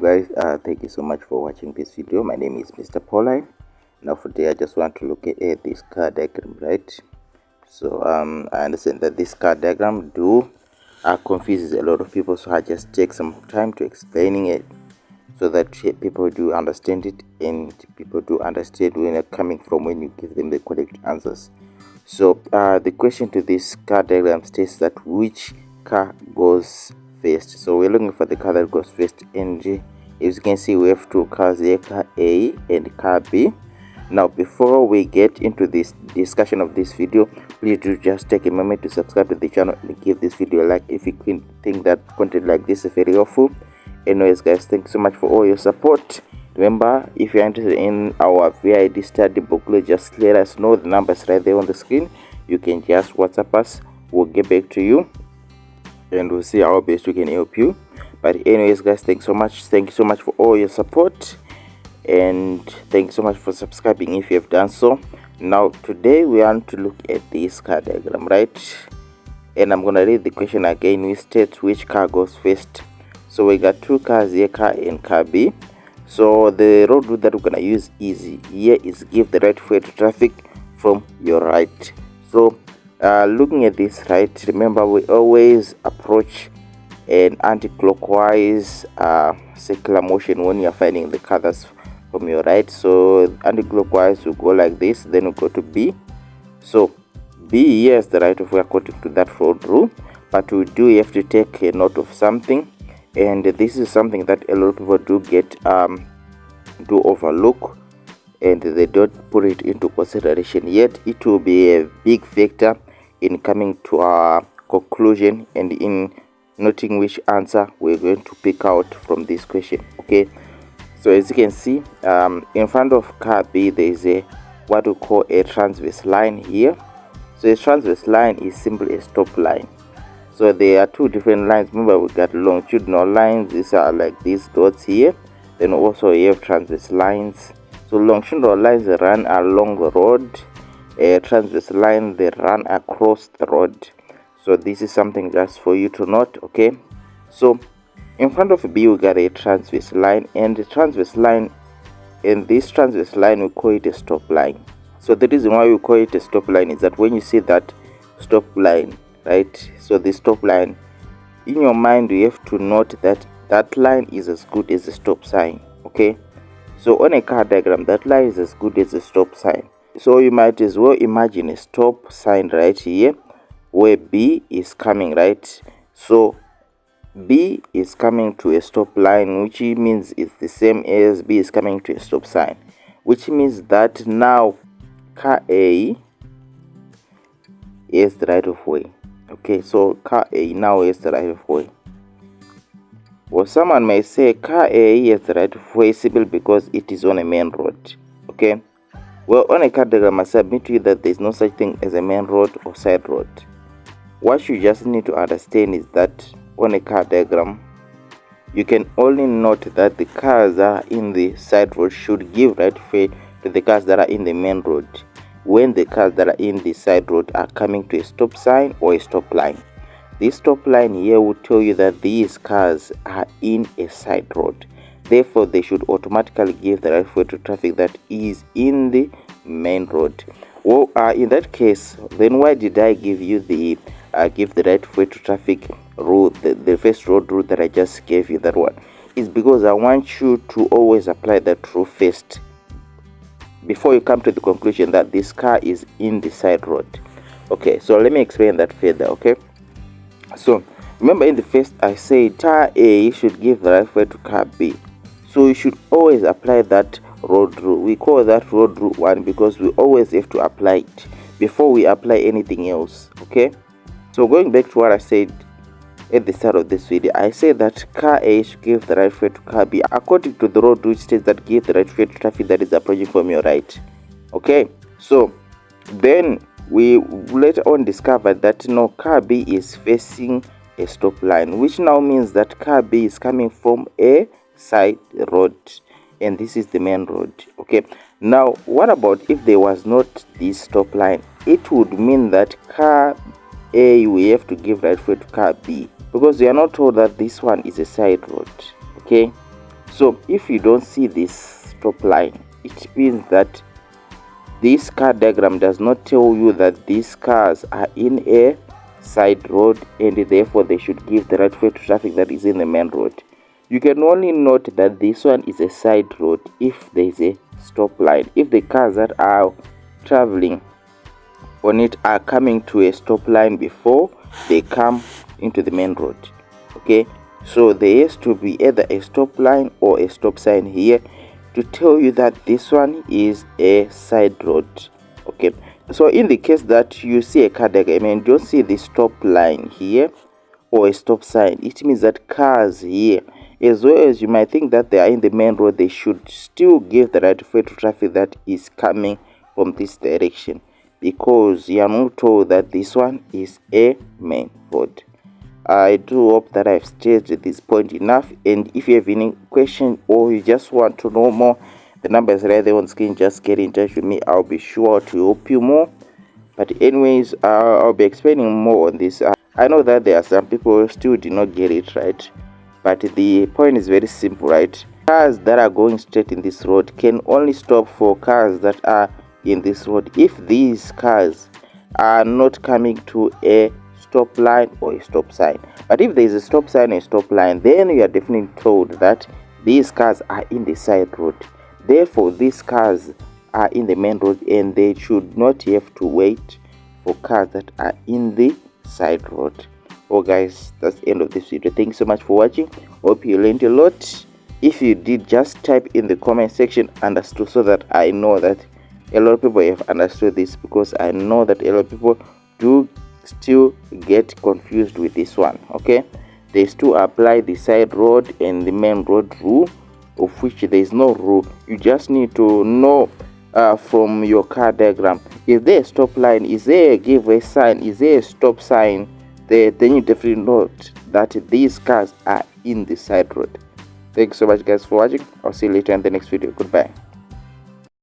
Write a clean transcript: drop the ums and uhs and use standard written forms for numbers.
guys, thank you so much for watching this video. My name is Mr. Pauline. Now for today I just want to look at this car diagram, right? So I understand that this car diagram confuses a lot of people, so I just take some time to explaining it so that people do understand it and people do understand where they're coming from when you give them the correct answers. So the question to this car diagram states that which car goes first. So we're looking for the car that goes first, and as you can see we have two cars here, car A and car B. Now before we get into this discussion of this video, please do just take a moment to subscribe to the channel and give this video a like if you think that content like this is very helpful. Anyways guys, thanks so much for all your support. Remember, if you're interested in our VID study booklet, just let us know. The numbers right there on the screen. You can just WhatsApp us, we'll get back to you and we'll see our best we can help you. But anyways guys, thanks so much. Thank you so much for all your support, and thank you so much for subscribing if you have done so. Now today we want to look at this car diagram, right? And I'm gonna read the question again, which states which car goes first. So we got two cars here, car A and car B. So the road route that we're gonna use here is give the right way to traffic from your right. So looking at this, right, remember we always approach an anti-clockwise circular motion when you're finding the car that's from your right. So anti-clockwise will go like this, then we go to B. So B here is the right of way according to that road rule, but we do have to take a note of something, and this is something that a lot of people do overlook, and they don't put it into consideration, yet it will be a big factor in coming to our conclusion and in noting which answer we're going to pick out from this question. Okay, so as you can see, in front of car B there is a what we call a transverse line here. So a transverse line is simply a stop line. So there are two different lines. Remember, we got longitudinal lines, these are like these dots here. Then also you have transverse lines. So longitudinal lines, they run along the road. A transverse line, they run across the road. So this is something just for you to note. Okay, so in front of B we got a transverse line, and the transverse line, in this transverse line we call it a stop line. So the reason why we call it a stop line is that when you see that stop line, right, so the stop line, in your mind you have to note that that line is as good as a stop sign. Okay, so on a car diagram that line is as good as a stop sign. So you might as well imagine a stop sign right here where B is coming, right? So B is coming to a stop line, which means it's the same as B is coming to a stop sign, which means that now car A is the right of way. Okay, so car A now is the right of way. Well, someone may say car A is the right of way simply because it is on a main road. Okay, well, on a car diagram I submit to you that there is no such thing as a main road or side road. What you just need to understand is that on a car diagram you can only note that the cars that are in the side road should give right of way to the cars that are in the main road when the cars that are in the side road are coming to a stop sign or a stop line. This stop line here will tell you that these cars are in a side road, therefore they should automatically give the right of way to traffic that is in the main road. Well, in that case, then why did I give you the give the right of way to traffic rule, the first road rule that I just gave you? That one is because I want you to always apply that rule first before you come to the conclusion that this car is in the side road. Okay, so let me explain that further. Okay, so remember in the first I said car A should give the right of way to car B, so you should always apply that road rule. We call that road rule 1 because we always have to apply it before we apply anything else. Okay, so going back to what I said at the start of this video, I said that car A should give the right of way to car B according to the road which states that give the right of way to traffic that is approaching from your right. Okay, so then we later on discovered that no, car B is facing a stop line, which now means that car B is coming from a side road and this is the main road. Okay, now what about if there was not this stop line? It would mean that car A we have to give right of way to car B because we are not told that this one is a side road. Okay, So if you don't see this stop line, it means that this car diagram does not tell you that these cars are in a side road and therefore they should give the right of way to traffic that is in the main road. You can only note that this one is a side road if there is a stop line. If the cars that are traveling on it are coming to a stop line before they come into the main road. Okay, so there has to be either a stop line or a stop sign here to tell you that this one is a side road. Okay, so in the case that you see a car diagram and don't see the stop line here or a stop sign, it means that cars here, as well as you might think that they are in the main road, they should still give the right of way to traffic that is coming from this direction, because you are not told that this one is a main road. I do hope that I've stated this point enough, and if you have any question or you just want to know more, the number is right there on screen. Just get in touch with me. I'll be sure to help you more. But anyways, I'll be explaining more on this. I know that there are some people who still did not get it right, but the point is very simple, right? Cars that are going straight in this road can only stop for cars that are in this road if these cars are not coming to a stop line or a stop sign. But if there is a stop sign or a stop line, then you are definitely told that these cars are in the side road. Therefore, these cars are in the main road and they should not have to wait for cars that are in the side road. Oh guys, that's the end of this video. Thank you so much for watching. Hope you learned a lot. If you did, just type in the comment section understood, so that I know that a lot of people have understood this, because I know that a lot of people do still get confused with this one. Okay, they still apply the side road and the main road rule, of which there is no rule. You just need to know from your car diagram, is there a stop line, is there a giveaway sign, is there a stop sign there, then you definitely note that these cars are in the side road. Thanks so much guys for watching. I'll see you later in the next video. Goodbye.